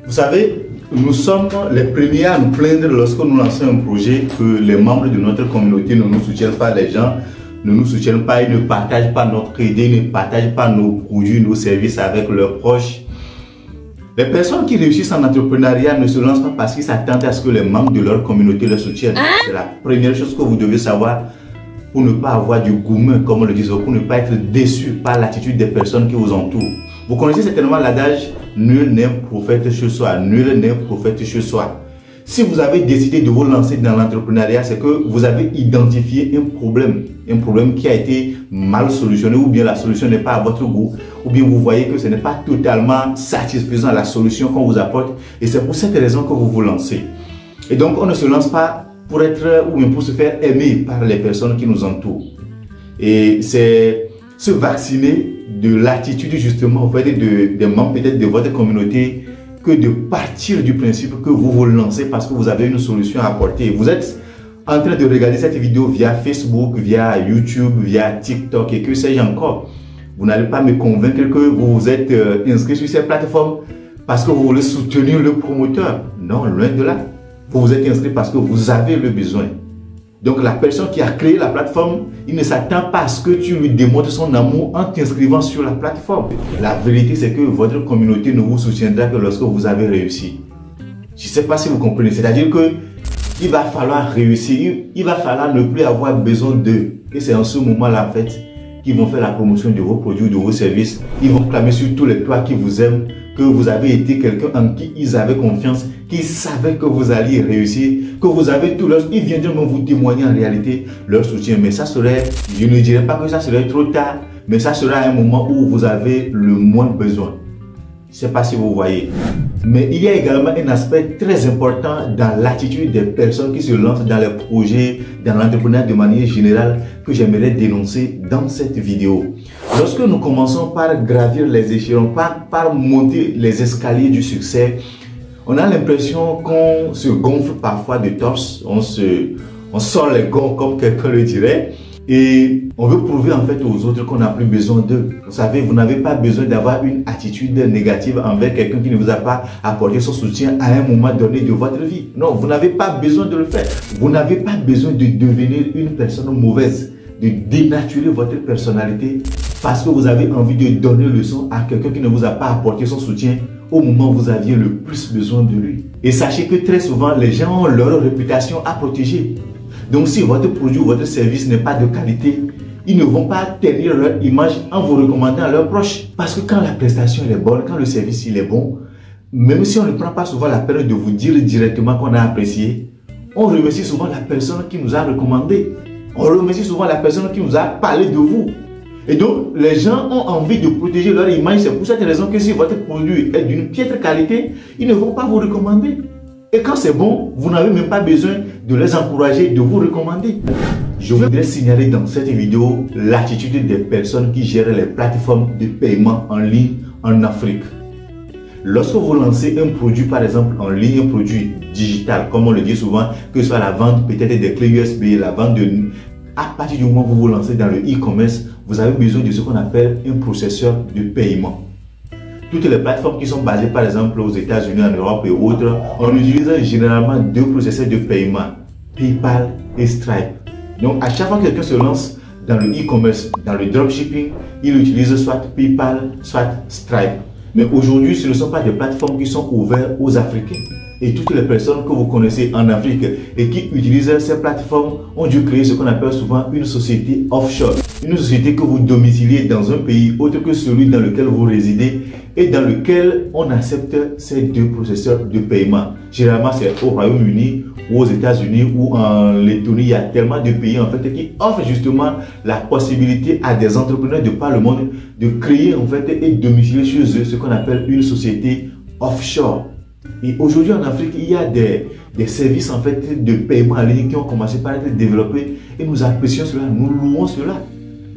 Vous savez, nous sommes les premiers à nous plaindre lorsque nous lançons un projet que les membres de notre communauté ne nous soutiennent pas, les gens ne nous soutiennent pas, ils ne partagent pas notre idée, ils ne partagent pas nos produits, nos services avec leurs proches. Les personnes qui réussissent en entrepreneuriat ne se lancent pas parce qu'ils s'attendent à ce que les membres de leur communauté les soutiennent. C'est la première chose que vous devez savoir pour ne pas avoir du gourmet, comme on le dit, pour ne pas être déçu par l'attitude des personnes qui vous entourent. Vous connaissez certainement l'adage « Nul n'est prophète chez soi ». Nul n'est prophète chez soi. Si vous avez décidé de vous lancer dans l'entrepreneuriat, c'est que vous avez identifié un problème qui a été mal solutionné, ou bien la solution n'est pas à votre goût, ou bien vous voyez que ce n'est pas totalement satisfaisant la solution qu'on vous apporte, et c'est pour cette raison que vous vous lancez. Et donc on ne se lance pas pour être ou bien pour se faire aimer par les personnes qui nous entourent. Et c'est se vacciner de l'attitude justement des membres peut-être de votre communauté, que de partir du principe que vous vous lancez parce que vous avez une solution à apporter. Vous êtes en train de regarder cette vidéo via Facebook, via YouTube, via TikTok et que sais-je encore. Vous n'allez pas me convaincre que vous vous êtes inscrit sur cette plateforme parce que vous voulez soutenir le promoteur. Non, loin de là. Vous vous êtes inscrit parce que vous avez le besoin. Donc la personne qui a créé la plateforme, il ne s'attend pas à ce que tu lui démontres son amour en t'inscrivant sur la plateforme. La vérité, c'est que votre communauté ne vous soutiendra que lorsque vous avez réussi. Je ne sais pas si vous comprenez. C'est-à-dire que il va falloir réussir, il va falloir ne plus avoir besoin d'eux. Et c'est en ce moment-là, en fait, qu'ils vont faire la promotion de vos produits, de vos services. Ils vont clamer sur tous les toits qui vous aiment, que vous avez été quelqu'un en qui ils avaient confiance, qui savaient que vous alliez réussir, que vous avez tout leur... Ils viendront vous témoigner en réalité leur soutien. Mais ça serait, je ne dirais pas que ça serait trop tard, mais ça sera un moment où vous avez le moins besoin. Je ne sais pas si vous voyez. Mais il y a également un aspect très important dans l'attitude des personnes qui se lancent dans les projets, dans l'entrepreneuriat de manière générale, que j'aimerais dénoncer dans cette vidéo. Lorsque nous commençons par gravir les échelons, par monter les escaliers du succès, on a l'impression qu'on se gonfle parfois de torse, on sort les gonds comme quelqu'un le dirait. Et on veut prouver en fait aux autres qu'on n'a plus besoin d'eux. Vous savez, vous n'avez pas besoin d'avoir une attitude négative envers quelqu'un qui ne vous a pas apporté son soutien à un moment donné de votre vie. Non, vous n'avez pas besoin de le faire. Vous n'avez pas besoin de devenir une personne mauvaise, de dénaturer votre personnalité parce que vous avez envie de donner leçon à quelqu'un qui ne vous a pas apporté son soutien au moment où vous aviez le plus besoin de lui. Et sachez que très souvent, les gens ont leur réputation à protéger. Donc si votre produit ou votre service n'est pas de qualité, ils ne vont pas tenir leur image en vous recommandant à leurs proches. Parce que quand la prestation est bonne, quand le service il est bon, même si on ne prend pas souvent la peine de vous dire directement qu'on a apprécié, on remercie souvent la personne qui nous a recommandé. On remercie souvent la personne qui nous a parlé de vous. Et donc, les gens ont envie de protéger leur image. C'est pour cette raison que si votre produit est d'une piètre qualité, ils ne vont pas vous recommander. Et quand c'est bon, vous n'avez même pas besoin de les encourager, de vous recommander. Je voudrais signaler dans cette vidéo l'attitude des personnes qui gèrent les plateformes de paiement en ligne en Afrique. Lorsque vous lancez un produit, par exemple, en ligne, un produit digital, comme on le dit souvent, que ce soit la vente peut-être des clés USB, la vente de... À partir du moment où vous vous lancez dans le e-commerce, vous avez besoin de ce qu'on appelle un processeur de paiement. Toutes les plateformes qui sont basées par exemple aux États-Unis, en Europe et autres, on utilise généralement deux processeurs de paiement, PayPal et Stripe. Donc à chaque fois que quelqu'un se lance dans le e-commerce, dans le dropshipping, il utilise soit PayPal, soit Stripe. Mais aujourd'hui, ce ne sont pas des plateformes qui sont ouvertes aux Africains. Et toutes les personnes que vous connaissez en Afrique et qui utilisent ces plateformes ont dû créer ce qu'on appelle souvent une société offshore. Une société que vous domiciliez dans un pays autre que celui dans lequel vous résidez et dans lequel on accepte ces deux processeurs de paiement. Généralement, c'est au Royaume-Uni ou aux États-Unis ou en Lettonie. Il y a tellement de pays en fait qui offrent justement la possibilité à des entrepreneurs de par le monde de créer en fait et domicilier chez eux ce qu'on appelle une société offshore. Et aujourd'hui en Afrique, il y a des services en fait de paiement en ligne qui ont commencé par être développés et nous apprécions cela, nous louons cela.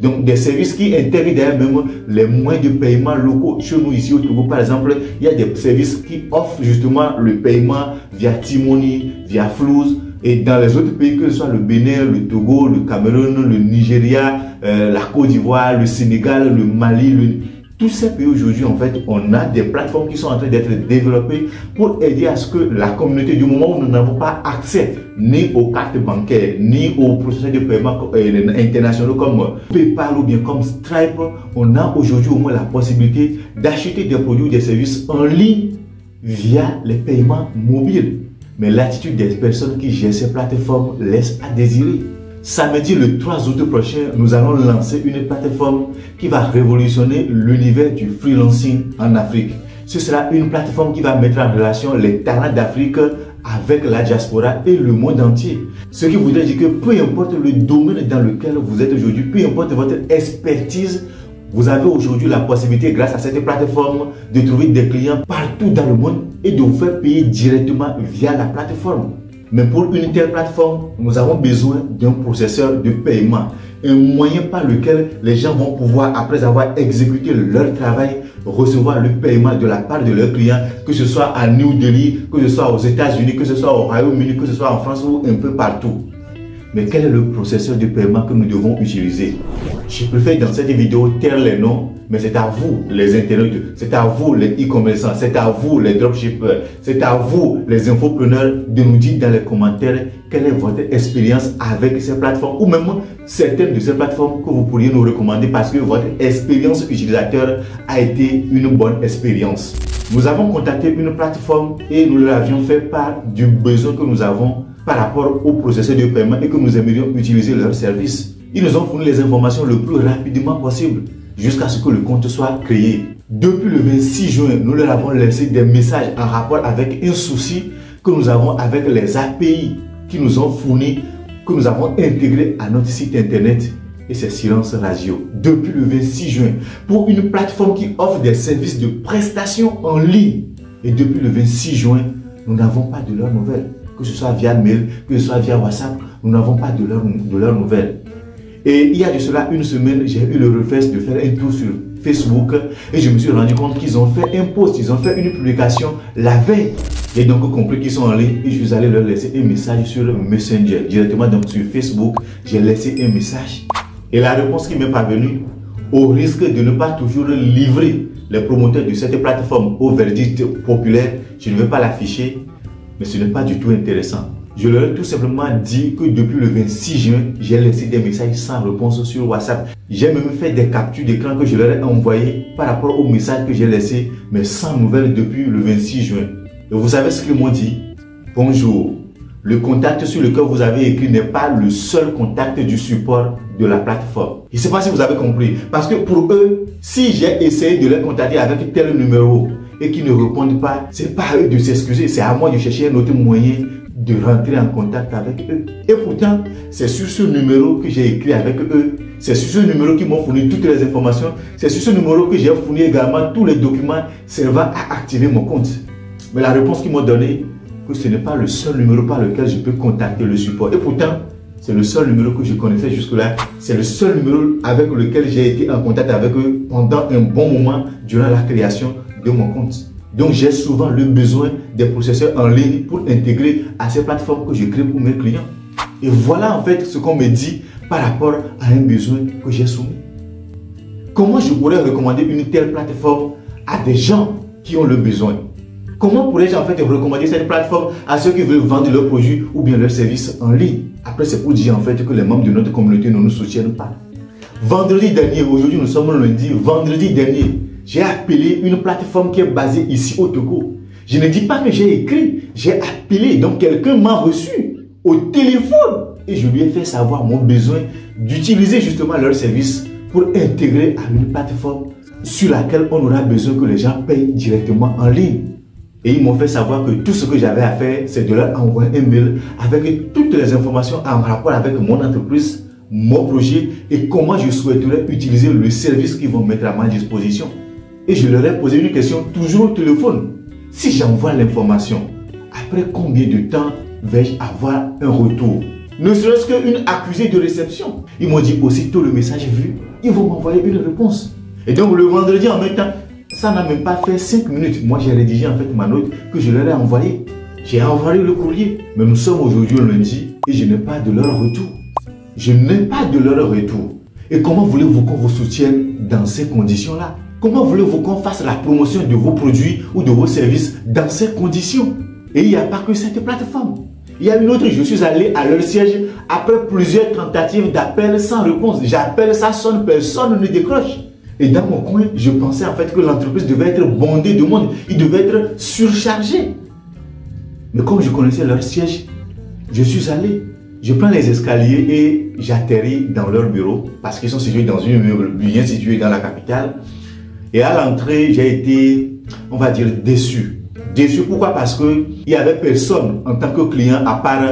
Donc des services qui intègrent d'ailleurs même les moyens de paiement locaux. Chez nous ici au Togo par exemple, il y a des services qui offrent justement le paiement via T-Money, via Flouz. Et dans les autres pays, que ce soit le Bénin, le Togo, le Cameroun, le Nigeria, la Côte d'Ivoire, le Sénégal, le Mali, tous ces pays aujourd'hui, en fait, on a des plateformes qui sont en train d'être développées pour aider à ce que la communauté, du moment où nous n'avons pas accès ni aux cartes bancaires, ni aux processus de paiement internationaux comme PayPal ou bien comme Stripe, on a aujourd'hui au moins la possibilité d'acheter des produits ou des services en ligne via les paiements mobiles. Mais l'attitude des personnes qui gèrent ces plateformes laisse à désirer. Samedi le 3 août prochain, nous allons lancer une plateforme qui va révolutionner l'univers du freelancing en Afrique. Ce sera une plateforme qui va mettre en relation les talents d'Afrique avec la diaspora et le monde entier. Ce qui voudrait dire que peu importe le domaine dans lequel vous êtes aujourd'hui, peu importe votre expertise, vous avez aujourd'hui la possibilité, grâce à cette plateforme, de trouver des clients partout dans le monde et de vous faire payer directement via la plateforme. Mais pour une telle plateforme, nous avons besoin d'un processeur de paiement, un moyen par lequel les gens vont pouvoir, après avoir exécuté leur travail, recevoir le paiement de la part de leurs clients, que ce soit à New Delhi, que ce soit aux États-Unis, que ce soit au Royaume-Uni, que ce soit en France ou un peu partout. Mais quel est le processeur de paiement que nous devons utiliser? Je préfère dans cette vidéo taire les noms, mais c'est à vous les internautes, c'est à vous les e-commerçants, c'est à vous les dropshippers, c'est à vous les infopreneurs de nous dire dans les commentaires quelle est votre expérience avec ces plateformes ou même certaines de ces plateformes que vous pourriez nous recommander parce que votre expérience utilisateur a été une bonne expérience. Nous avons contacté une plateforme et nous l'avions fait part du besoin que nous avons par rapport au processus de paiement et que nous aimerions utiliser leur service. Ils nous ont fourni les informations le plus rapidement possible jusqu'à ce que le compte soit créé. Depuis le 26 juin, nous leur avons laissé des messages en rapport avec un souci que nous avons avec les API qui nous ont fournis, que nous avons intégrés à notre site internet et c'est silence radio. Depuis le 26 juin, pour une plateforme qui offre des services de prestation en ligne. Et depuis le 26 juin, nous n'avons pas de leurs nouvelles. Que ce soit via mail, que ce soit via WhatsApp, nous n'avons pas de leurs nouvelles. Et il y a de cela une semaine, j'ai eu le réflexe de faire un tour sur Facebook et je me suis rendu compte qu'ils ont fait un post, ils ont fait une publication la veille. J'ai donc compris qu'ils sont en ligne et je suis allé leur laisser un message sur Messenger. Directement donc sur Facebook, j'ai laissé un message. Et la réponse qui m'est parvenue, au risque de ne pas toujours livrer les promoteurs de cette plateforme au verdict populaire, je ne vais pas l'afficher. Mais ce n'est pas du tout intéressant. Je leur ai tout simplement dit que depuis le 26 juin, j'ai laissé des messages sans réponse sur WhatsApp. J'ai même fait des captures d'écran que je leur ai envoyées par rapport aux messages que j'ai laissés, mais sans nouvelles depuis le 26 juin. Et vous savez ce qu'ils m'ont dit? Bonjour, le contact sur lequel vous avez écrit n'est pas le seul contact du support de la plateforme. Je ne sais pas si vous avez compris. Parce que pour eux, si j'ai essayé de les contacter avec tel numéro, et qui ne répondent pas, c'est pas à eux de s'excuser, c'est à moi de chercher un autre moyen de rentrer en contact avec eux. Et pourtant, c'est sur ce numéro que j'ai écrit avec eux, c'est sur ce numéro qu'ils m'ont fourni toutes les informations, c'est sur ce numéro que j'ai fourni également tous les documents servant à activer mon compte. Mais la réponse qu'ils m'ont donnée, que ce n'est pas le seul numéro par lequel je peux contacter le support. Et pourtant, c'est le seul numéro que je connaissais jusque-là. C'est le seul numéro avec lequel j'ai été en contact avec eux pendant un bon moment durant la création de mon compte. Donc j'ai souvent le besoin des processeurs en ligne pour intégrer à ces plateformes que je crée pour mes clients. Et voilà en fait ce qu'on me dit par rapport à un besoin que j'ai soumis. Comment je pourrais recommander une telle plateforme à des gens qui ont le besoin? Comment pourrais-je en fait recommander cette plateforme à ceux qui veulent vendre leurs produits ou bien leurs services en ligne? Après, c'est pour dire en fait que les membres de notre communauté ne nous soutiennent pas. Vendredi dernier, aujourd'hui nous sommes lundi, vendredi dernier, j'ai appelé une plateforme qui est basée ici au Togo. Je ne dis pas que j'ai écrit, j'ai appelé, donc quelqu'un m'a reçu au téléphone et je lui ai fait savoir mon besoin d'utiliser justement leur service pour intégrer à une plateforme sur laquelle on aura besoin que les gens payent directement en ligne. Et ils m'ont fait savoir que tout ce que j'avais à faire, c'est de leur envoyer un mail avec toutes les informations en rapport avec mon entreprise, mon projet et comment je souhaiterais utiliser le service qu'ils vont mettre à ma disposition. Et je leur ai posé une question toujours au téléphone. Si j'envoie l'information, après combien de temps vais-je avoir un retour? Ne serait-ce qu'une accusée de réception. Ils m'ont dit aussitôt le message vu, ils vont m'envoyer une réponse. Et donc le vendredi en même temps, ça n'a même pas fait 5 minutes. Moi, j'ai rédigé en fait ma note que je leur ai envoyée. J'ai envoyé le courrier. Mais nous sommes aujourd'hui lundi et je n'ai pas de leur retour. Je n'ai pas de leur retour. Et comment voulez-vous qu'on vous soutienne dans ces conditions-là? Comment voulez-vous qu'on fasse la promotion de vos produits ou de vos services dans ces conditions? Et il n'y a pas que cette plateforme. Il y a une autre, je suis allé à leur siège après plusieurs tentatives d'appel sans réponse. J'appelle, ça sonne, personne ne décroche. Et dans mon coin, je pensais en fait que l'entreprise devait être bondée de monde. Il devait être surchargé. Mais comme je connaissais leur siège, je suis allé. Je prends les escaliers et j'atterris dans leur bureau parce qu'ils sont situés dans une immeuble bien situé dans la capitale. Et à l'entrée, j'ai été, on va dire, déçu. Déçu pourquoi? Parce qu'il n'y avait personne en tant que client à part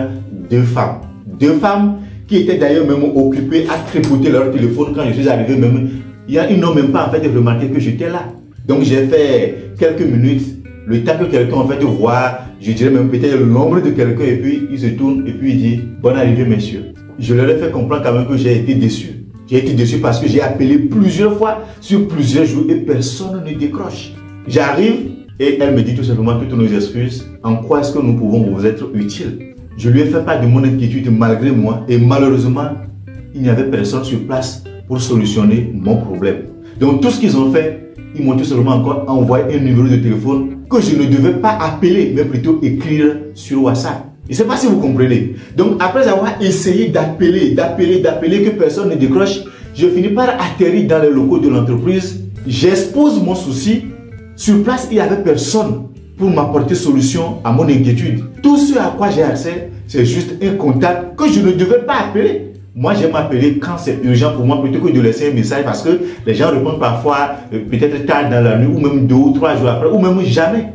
deux femmes. Deux femmes qui étaient d'ailleurs même occupées à tripoter leur téléphone quand je suis arrivé. Même, ils n'ont même pas en fait remarqué que j'étais là. Donc j'ai fait quelques minutes, le temps que quelqu'un en fait voit, je dirais même peut-être l'ombre de quelqu'un et puis il se tourne et puis il dit « Bonne arrivée messieurs ». Je leur ai fait comprendre quand même que j'ai été déçu. J'ai été déçu parce que j'ai appelé plusieurs fois sur plusieurs jours et personne ne décroche. J'arrive et elle me dit tout simplement toutes nos excuses. En quoi est-ce que nous pouvons vous être utiles? Je lui ai fait part de mon inquiétude malgré moi et malheureusement, il n'y avait personne sur place pour solutionner mon problème. Donc tout ce qu'ils ont fait, ils m'ont tout simplement encore envoyé un numéro de téléphone que je ne devais pas appeler, mais plutôt écrire sur WhatsApp. Je ne sais pas si vous comprenez. Donc après avoir essayé d'appeler, que personne ne décroche, je finis par atterrir dans les locaux de l'entreprise. J'expose mon souci. Sur place, il n'y avait personne pour m'apporter solution à mon inquiétude. Tout ce à quoi j'ai accès, c'est juste un contact que je ne devais pas appeler. Moi, j'aime appeler quand c'est urgent pour moi plutôt que de laisser un message parce que les gens répondent parfois peut-être tard dans la nuit ou même 2 ou 3 jours après ou même jamais.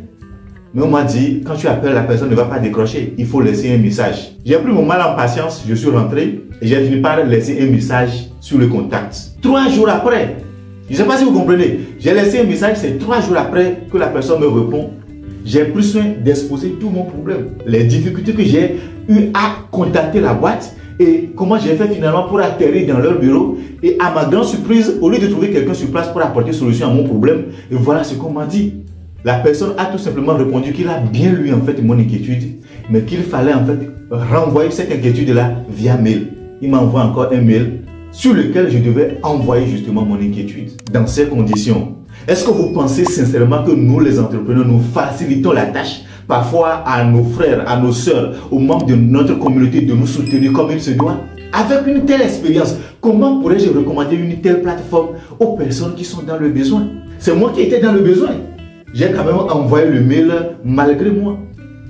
Mais on m'a dit, quand tu appelles, la personne ne va pas décrocher. Il faut laisser un message. J'ai pris mon mal en patience, je suis rentré et j'ai fini par laisser un message sur le contact. 3 jours après, je ne sais pas si vous comprenez, j'ai laissé un message, c'est 3 jours après que la personne me répond. J'ai pris soin d'exposer tout mon problème, les difficultés que j'ai eu à contacter la boîte et comment j'ai fait finalement pour atterrir dans leur bureau. Et à ma grande surprise, au lieu de trouver quelqu'un sur place pour apporter solution à mon problème, et voilà ce qu'on m'a dit. La personne a tout simplement répondu qu'il a bien lu en fait mon inquiétude, mais qu'il fallait en fait renvoyer cette inquiétude-là via mail. Il m'envoie encore un mail sur lequel je devais envoyer justement mon inquiétude. Dans ces conditions, est-ce que vous pensez sincèrement que nous les entrepreneurs, nous facilitons la tâche parfois à nos frères, à nos sœurs, aux membres de notre communauté de nous soutenir comme il se doit? Avec une telle expérience, comment pourrais-je recommander une telle plateforme aux personnes qui sont dans le besoin? C'est moi qui étais dans le besoin. J'ai quand même envoyé le mail malgré moi.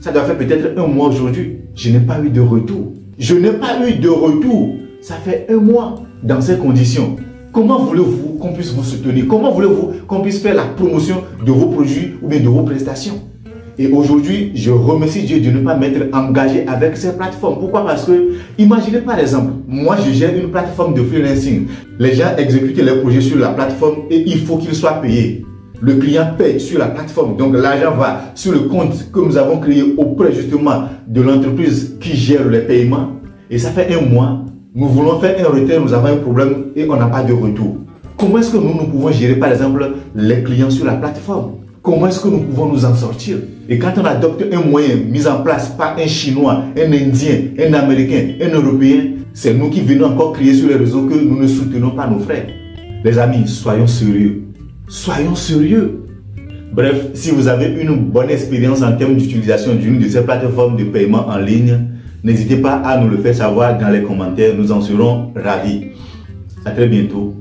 Ça doit faire peut-être 1 mois aujourd'hui. Je n'ai pas eu de retour. Je n'ai pas eu de retour. Ça fait 1 mois dans ces conditions. Comment voulez-vous qu'on puisse vous soutenir? Comment voulez-vous qu'on puisse faire la promotion de vos produits ou bien de vos prestations? Et aujourd'hui, je remercie Dieu de ne pas m'être engagé avec ces plateformes. Pourquoi? Parce que, imaginez par exemple, moi je gère une plateforme de freelancing. Les gens exécutent leurs projets sur la plateforme et il faut qu'ils soient payés. Le client paye sur la plateforme, donc l'argent va sur le compte que nous avons créé auprès justement de l'entreprise qui gère les paiements. Et ça fait 1 mois, nous voulons faire un retard, nous avons un problème et on n'a pas de retour. Comment est-ce que nous pouvons gérer par exemple les clients sur la plateforme? Comment est-ce que nous pouvons nous en sortir? Et quand on adopte un moyen mis en place par un Chinois, un Indien, un Américain, un Européen, c'est nous qui venons encore crier sur les réseaux que nous ne soutenons pas nos frères. Les amis, soyons sérieux. Soyons sérieux. Bref, si vous avez une bonne expérience en termes d'utilisation d'une de ces plateformes de paiement en ligne, n'hésitez pas à nous le faire savoir dans les commentaires. Nous en serons ravis. À très bientôt.